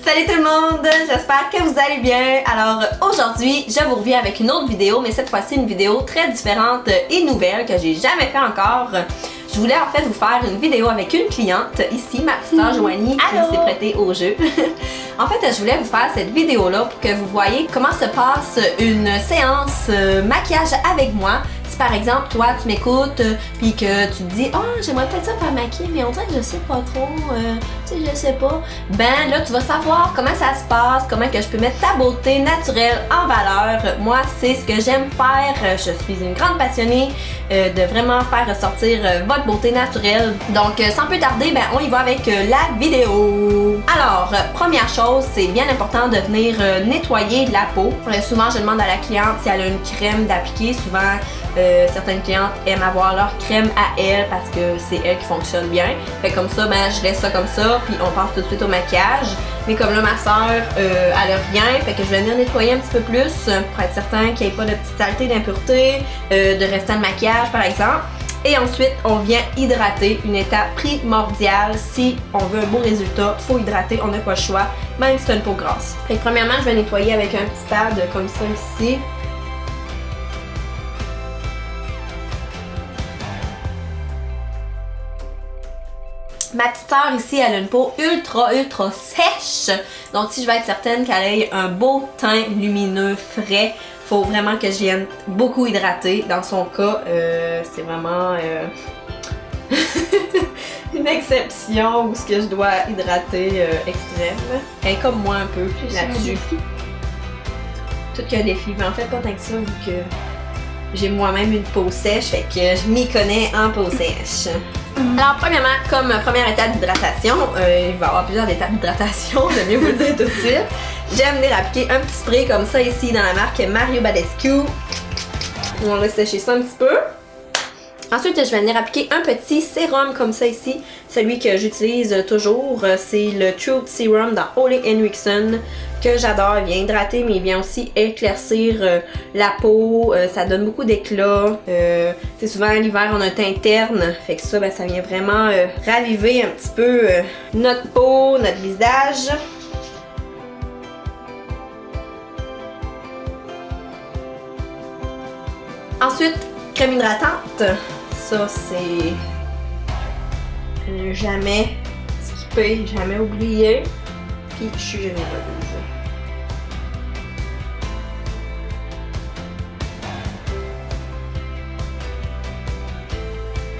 Salut tout le monde, j'espère que vous allez bien. Alors aujourd'hui, je vous reviens avec une autre vidéo, mais cette fois-ci une vidéo très différente et nouvelle que j'ai jamais fait encore. Je voulais en fait vous faire une vidéo avec une cliente, ici ma petite sœur Joanie qui s'est prêtée au jeu. En fait, je voulais vous faire cette vidéo-là pour que vous voyez comment se passe une séance maquillage avec moi. Si par exemple, toi, tu m'écoutes puis que tu te dis « Oh, j'aimerais peut-être ça faire maquiller, mais on dirait que je sais pas trop, tu sais, je sais pas. » Ben là, tu vas savoir comment ça se passe, comment que je peux mettre ta beauté naturelle en valeur. Moi, c'est ce que j'aime faire. Je suis une grande passionnée de vraiment faire ressortir votre beauté naturelle. Donc, sans plus tarder, ben, on y va avec la vidéo. Alors, première chose, c'est bien important de venir nettoyer la peau. Souvent, je demande à la cliente si elle a une crème d'appliquer. Souvent, certaines clientes aiment avoir leur crème à elle parce que c'est elle qui fonctionne bien. Fait comme ça, ben, je laisse ça comme ça, puis on passe tout de suite au maquillage. Mais comme là, ma soeur, elle a rien, fait que je vais venir nettoyer un petit peu plus pour être certain qu'il n'y ait pas de petites saletés, d'impuretés, de restants de maquillage par exemple. Et ensuite, on vient hydrater, une étape primordiale. Si on veut un beau résultat, il faut hydrater, on n'a pas le choix, même si c'est une peau grasse. Fait que premièrement, je vais nettoyer avec un petit pad comme ça ici. Ma petite sœur ici, elle a une peau ultra sèche. Donc si je veux être certaine qu'elle ait un beau teint lumineux, frais, faut vraiment que je vienne beaucoup hydrater. Dans son cas, c'est vraiment une exception où ce que je dois hydrater extrême. Elle est comme moi un peu là-dessus. Tout qu'un défi, mais en fait pas tant que ça vu que j'ai moi-même une peau sèche, fait que je m'y connais en peau sèche. Alors premièrement, comme première étape d'hydratation, il va y avoir plusieurs étapes d'hydratation, j'aime mieux vous le dire tout de suite. J'aime venir appliquer un petit spray comme ça ici dans la marque Mario Badescu. On laisse sécher ça un petit peu. Ensuite, je vais venir appliquer un petit sérum comme ça ici. Celui que j'utilise toujours, c'est le Truth Serum dans Ole Henriksen, que j'adore. Il vient hydrater, mais il vient aussi éclaircir la peau. Ça donne beaucoup d'éclat. C'est souvent l'hiver, on a un teint terne. Fait que ça, ben, ça vient vraiment raviver un petit peu notre peau, notre visage. Ensuite, crème hydratante. Ça, c'est jamais skipper, jamais oublier. Puis je suis généreuse.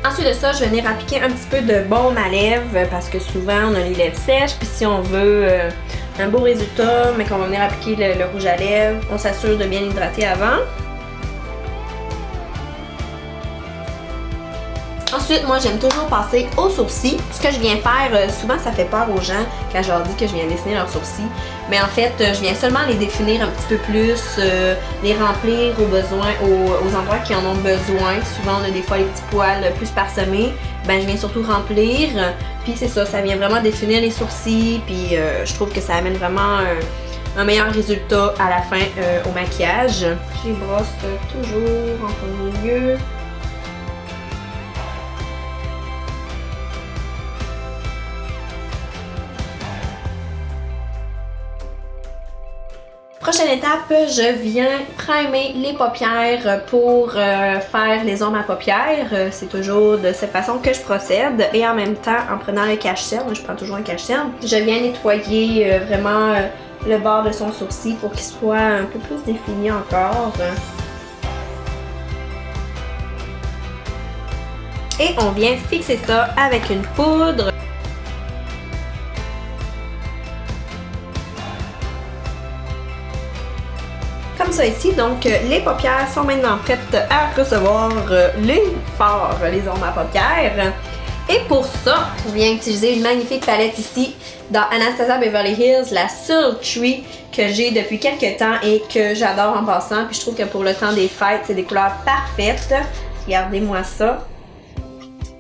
Ensuite de ça, je vais venir appliquer un petit peu de baume à lèvres parce que souvent on a les lèvres sèches. Puis si on veut un beau résultat, mais qu'on va venir appliquer le rouge à lèvres, on s'assure de bien hydrater avant. Ensuite, moi, j'aime toujours passer aux sourcils. Ce que je viens faire, souvent, ça fait peur aux gens quand je leur dis que je viens dessiner leurs sourcils. Mais en fait, je viens seulement les définir un petit peu plus, les remplir aux besoins, aux endroits qui en ont besoin. Souvent, on a des fois les petits poils plus parsemés. Ben, je viens surtout remplir. Puis c'est ça, ça vient vraiment définir les sourcils. Puis je trouve que ça amène vraiment un meilleur résultat à la fin au maquillage. Je les brosse toujours en premier lieu. Prochaine étape, je viens primer les paupières pour faire les ombres à paupières. C'est toujours de cette façon que je procède. Et en même temps, en prenant le cache-cerne, moi je prends toujours un cache-cerne, je viens nettoyer vraiment le bord de son sourcil pour qu'il soit un peu plus défini encore. Et on vient fixer ça avec une poudre. Comme ça ici, donc les paupières sont maintenant prêtes à recevoir les fards, les ombres à paupières. Et pour ça, je viens utiliser une magnifique palette ici dans Anastasia Beverly Hills, la Sultry, que j'ai depuis quelques temps et que j'adore en passant. Puis je trouve que pour le temps des fêtes, c'est des couleurs parfaites. Regardez-moi ça.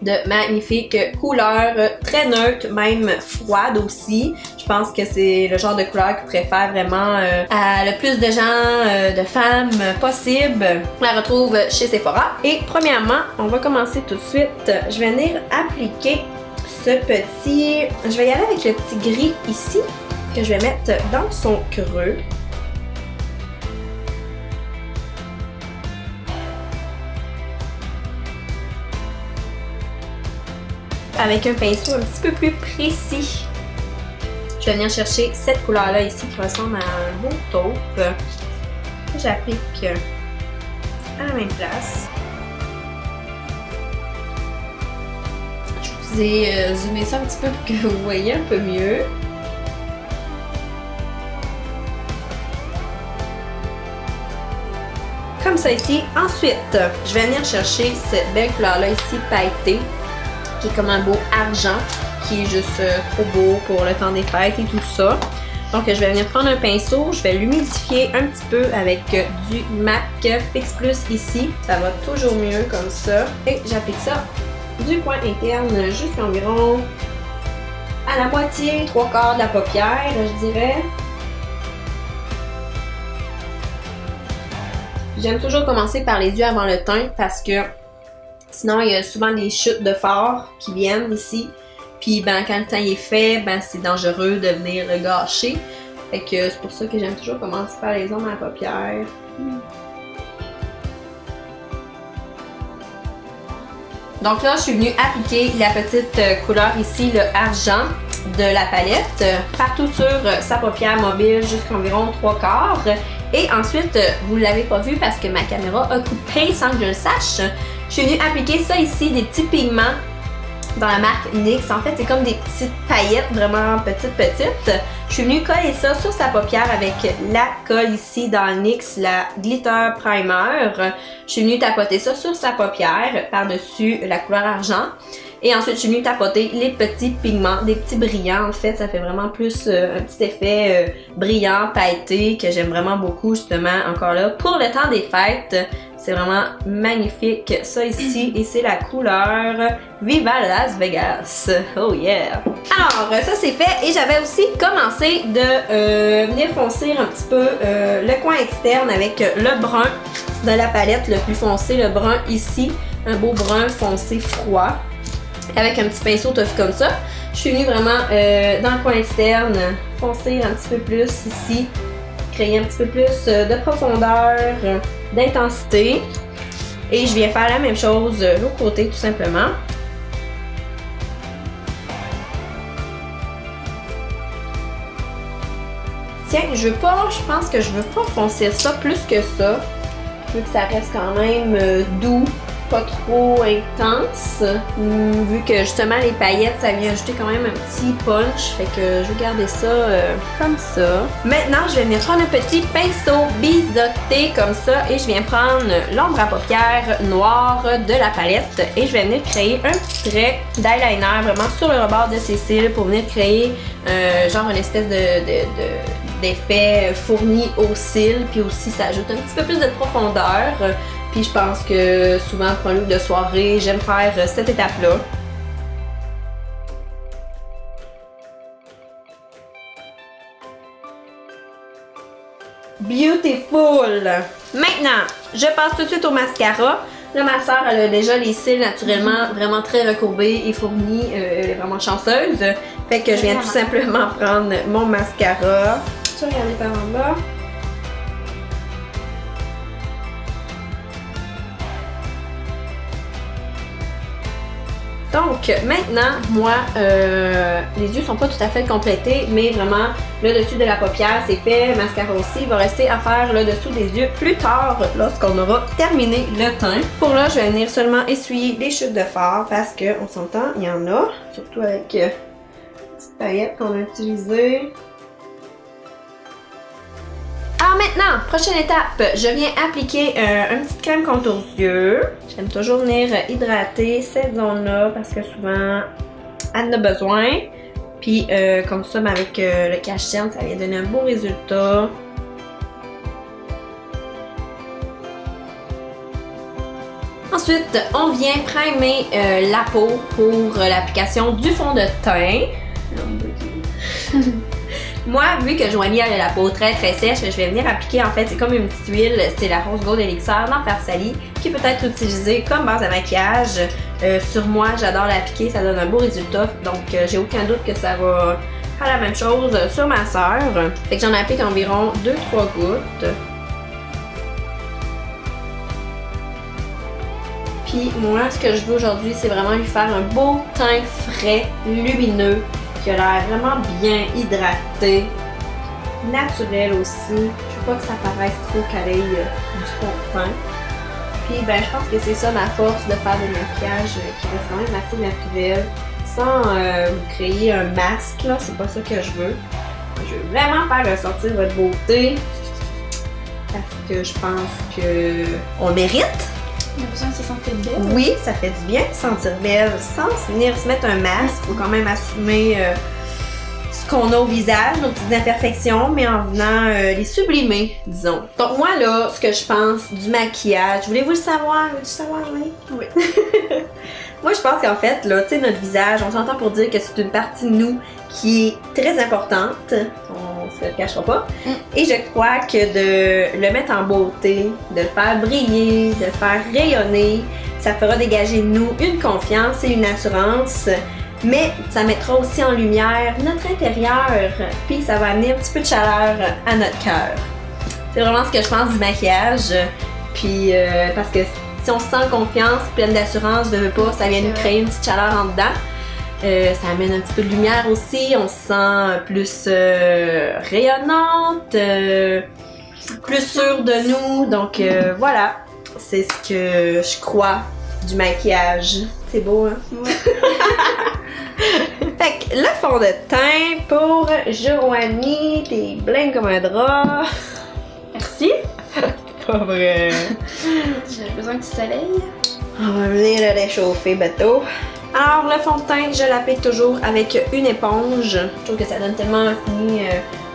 De magnifiques couleurs, très neutres, même froides aussi. Je pense que c'est le genre de couleur qui préfère vraiment à le plus de gens, de femmes possible. On la retrouve chez Sephora. Et premièrement, on va commencer tout de suite. Je vais venir appliquer ce petit... Je vais y aller avec le petit gris ici. que je vais mettre dans son creux. Avec un pinceau un petit peu plus précis, je vais venir chercher cette couleur-là ici qui ressemble à un beau taupe. J'applique à la même place. Je vous ai zoomé ça un petit peu pour que vous voyez un peu mieux. Comme ça ici. Ensuite, je vais venir chercher cette belle couleur-là ici, pailletée, qui est comme un beau argent, qui est juste trop beau pour le temps des fêtes et tout ça. Donc je vais venir prendre un pinceau, je vais l'humidifier un petit peu avec du MAC Fix Plus ici. Ça va toujours mieux comme ça. Et j'applique ça du coin interne jusqu'environ à la moitié, 3/4 de la paupière, je dirais. J'aime toujours commencer par les yeux avant le teint parce que sinon il y a souvent des chutes de fard qui viennent ici. Puis ben, quand le teint est fait, ben, c'est dangereux de venir le gâcher. Fait que c'est pour ça que j'aime toujours commencer par les ombres à la paupière. Donc là, je suis venue appliquer la petite couleur ici, le argent de la palette, partout sur sa paupière mobile jusqu'environ 3/4. Et ensuite, vous ne l'avez pas vu parce que ma caméra a coupé sans que je le sache. Je suis venue appliquer ça ici, des petits pigments dans la marque NYX. En fait, c'est comme des petites paillettes vraiment petites. Je suis venue coller ça sur sa paupière avec la colle ici dans NYX, la Glitter Primer. Je suis venue tapoter ça sur sa paupière par-dessus la couleur argent. Et ensuite, je suis venue tapoter les petits pigments, des petits brillants. En fait, ça fait vraiment plus un petit effet brillant, pailleté, que j'aime vraiment beaucoup justement, encore là, pour le temps des fêtes. C'est vraiment magnifique, ça ici, et c'est la couleur Viva Las Vegas. Oh yeah! Alors, ça c'est fait, et j'avais aussi commencé de venir foncer un petit peu le coin externe avec le brun de la palette, le plus foncé, le brun ici, un beau brun foncé froid, avec un petit pinceau toffé comme ça. Je suis venue vraiment dans le coin externe, foncer un petit peu plus ici, créer un petit peu plus de profondeur, d'intensité. Et je viens faire la même chose de l'autre côté tout simplement. Tiens, je pense que je veux pas foncer ça plus que ça. Je veux que ça reste quand même doux, pas trop intense. Vu que justement les paillettes, ça vient ajouter quand même un petit punch. Fait que je vais garder ça comme ça. Maintenant, je vais venir prendre un petit pinceau biseauté comme ça. Et je viens prendre l'ombre à paupières noire de la palette. Et je vais venir créer un petit trait d'eyeliner vraiment sur le rebord de ses cils pour venir créer genre une espèce d'effet fourni aux cils. Puis aussi, ça ajoute un petit peu plus de profondeur. Puis je pense que souvent pour un look de soirée, j'aime faire cette étape-là. Beautiful! Maintenant, je passe tout de suite au mascara. Là, ma soeur, elle a déjà les cils naturellement vraiment très recourbés et fournis. Elle est vraiment chanceuse. Fait que je viens tout simplement prendre mon mascara. Tu vas regarder par en bas. Donc maintenant, moi, les yeux sont pas tout à fait complétés, mais vraiment le dessus de la paupière c'est fait, le mascara aussi. Il va rester à faire le dessous des yeux plus tard lorsqu'on aura terminé le teint. Pour là, je vais venir seulement essuyer les chutes de fard parce qu'on s'entend, il y en a, surtout avec les petites paillettes qu'on a utilisées. Alors maintenant, prochaine étape, je viens appliquer une petite crème contour yeux. J'aime toujours venir hydrater cette zone-là parce que souvent, elle en a besoin. Puis comme ça, avec le cache-cerne, ça vient donner un beau résultat. Ensuite, on vient primer la peau pour l'application du fond de teint. Moi, vu que Joanie a la peau très sèche, je vais venir appliquer, en fait, c'est comme une petite huile, c'est la Rose Gold Elixir d'Enfer Sally, qui peut être utilisée comme base à maquillage. Sur moi, j'adore l'appliquer, ça donne un beau résultat, donc j'ai aucun doute que ça va faire la même chose sur ma sœur. Fait que j'en applique environ 2-3 gouttes. Puis moi, ce que je veux aujourd'hui, c'est vraiment lui faire un beau teint frais, lumineux, qui a l'air vraiment bien hydraté, naturel aussi. Je veux pas que ça paraisse trop calé du fond de teint. Puis ben, je pense que c'est ça ma force de faire des maquillages qui restent quand même assez naturels, sans créer un masque, là, c'est pas ça que je veux. Je veux vraiment faire ressortir votre beauté, parce que je pense que on le mérite. On a besoin de se sentir belle. Oui, ça fait du bien de se sentir belle sans venir se mettre un masque. Il faut quand même assumer ce qu'on a au visage, nos petites imperfections, mais en venant les sublimer, disons. Donc moi là, ce que je pense du maquillage, voulez-vous le savoir? Veux-tu savoir, Joanie? Oui. Moi, je pense qu'en fait, là, tu sais, notre visage, on s'entend pour dire que c'est une partie de nous qui est très importante. On se le cachera pas. Et je crois que de le mettre en beauté, de le faire briller, de le faire rayonner, ça fera dégager de nous une confiance et une assurance. Mais ça mettra aussi en lumière notre intérieur, puis ça va amener un petit peu de chaleur à notre cœur. C'est vraiment ce que je pense du maquillage. Puis, parce que si on se sent confiance, pleine d'assurance, veut pas, ça vient nous créer une petite chaleur en dedans. Ça amène un petit peu de lumière aussi, on se sent plus rayonnante, plus sûre de nous. Donc voilà, c'est ce que je crois du maquillage. C'est beau, hein? Ouais. Fait que le fond de teint pour Joanie, t'es bling comme un drap. Merci. Pas vrai. J'ai besoin du soleil. On va venir le réchauffer, bateau. Alors, le fond de teint, je l'applique toujours avec une éponge. Je trouve que ça donne tellement un fini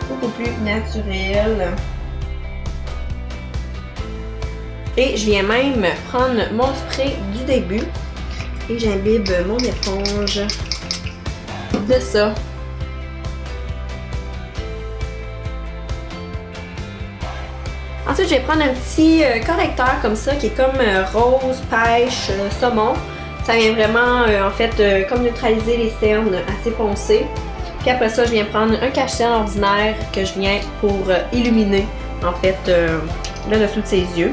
beaucoup plus naturel. Et je viens même prendre mon spray du début et j'imbibe mon éponge de ça. Ensuite, je vais prendre un petit correcteur comme ça qui est comme rose, pêche, saumon. Ça vient vraiment, en fait, comme neutraliser les cernes assez foncées. Puis après ça, je viens prendre un cache-cerne ordinaire que je viens pour illuminer, en fait, le dessous de ses yeux.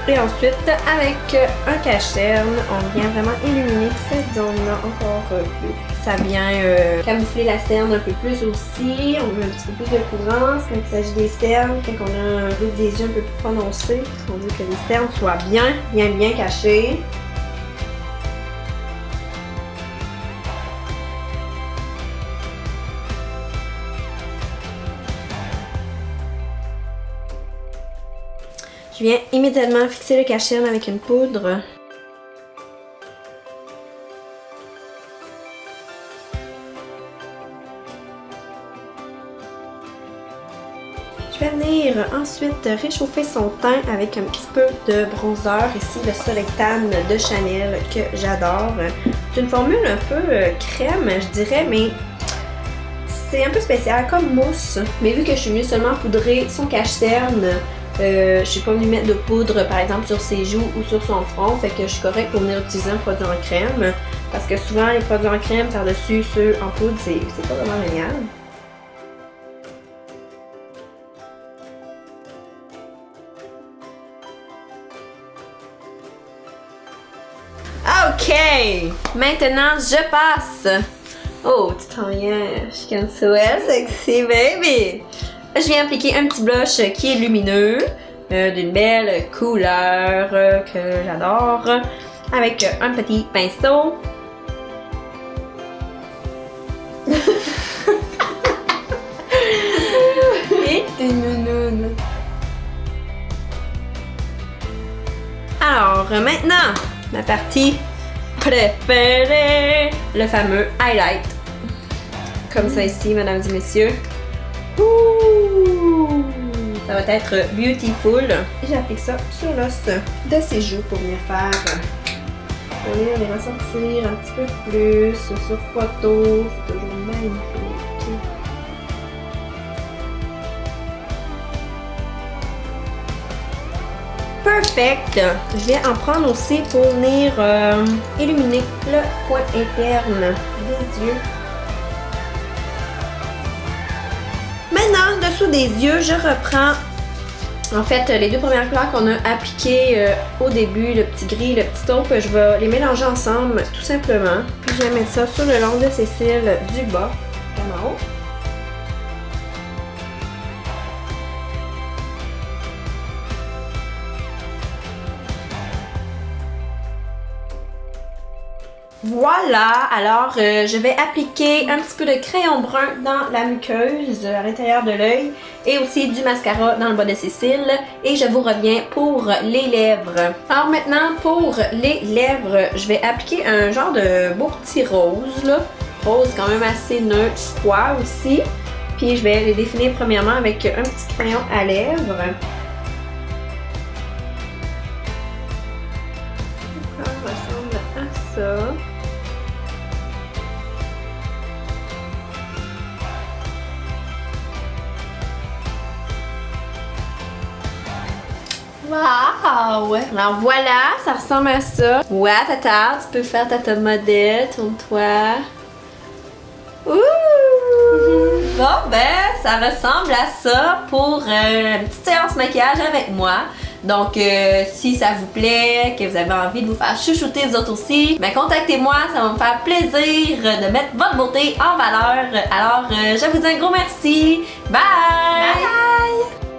Et ensuite, avec un cache-cerne, on vient vraiment illuminer cette zone-là encore plus. Ça vient camoufler la cerne un peu plus aussi. On met un petit peu plus de couvrance quand il s'agit des cernes, quand on a un rouge des yeux un peu plus prononcé. On veut que les cernes soient bien cachées. Je viens immédiatement fixer le cache-cerne avec une poudre. Je vais venir ensuite réchauffer son teint avec un petit peu de bronzer. Ici, le Soleil Tan de Chanel que j'adore. C'est une formule un peu crème, je dirais, mais c'est un peu spécial, comme mousse. Mais vu que je suis venue seulement poudrer son cache-cerne, je suis pas venue mettre de poudre par exemple sur ses joues ou sur son front, fait que je suis correcte pour venir utiliser un produit en crème parce que souvent les produits en crème par-dessus ceux en poudre c'est pas vraiment génial. Ok, maintenant je passe. Oh, tu t'en viens, je can so sexy baby. Je viens appliquer un petit blush qui est lumineux, d'une belle couleur que j'adore, avec un petit pinceau. Et t'es nounoune. Alors, maintenant, ma partie préférée, le fameux highlight. Comme ça ici, mesdames et messieurs. Ouh, ça va être beautiful. Et j'applique ça sur l'os de ses joues pour venir les ressortir un petit peu plus sur photo. C'est toujours magnifique. Perfect! Je vais en prendre aussi pour venir illuminer le coin interne des yeux. Maintenant, dessous des yeux, je reprends en fait les deux premières couleurs qu'on a appliquées au début, le petit gris, le petit taupe. Je vais les mélanger ensemble tout simplement. Puis je vais mettre ça sur le long de ses cils du bas comme en haut. Voilà, alors je vais appliquer un petit peu de crayon brun dans la muqueuse à l'intérieur de l'œil et aussi du mascara dans le bas de ses cils et je vous reviens pour les lèvres. Alors maintenant pour les lèvres, je vais appliquer un genre de beau petit rose là, rose quand même assez neutre, froid aussi. Puis je vais les définir premièrement avec un petit crayon à lèvres. Ça ressemble à ça. Wow! Alors voilà, ça ressemble à ça. Ouais, Tata, tu peux faire ta modèle, tourne-toi. Ouh! Bon, ben, ça ressemble à ça pour une petite séance maquillage avec moi. Donc, si ça vous plaît, que vous avez envie de vous faire chouchouter vous autres aussi, ben contactez-moi, ça va me faire plaisir de mettre votre beauté en valeur. Alors, je vous dis un gros merci. Bye! Bye!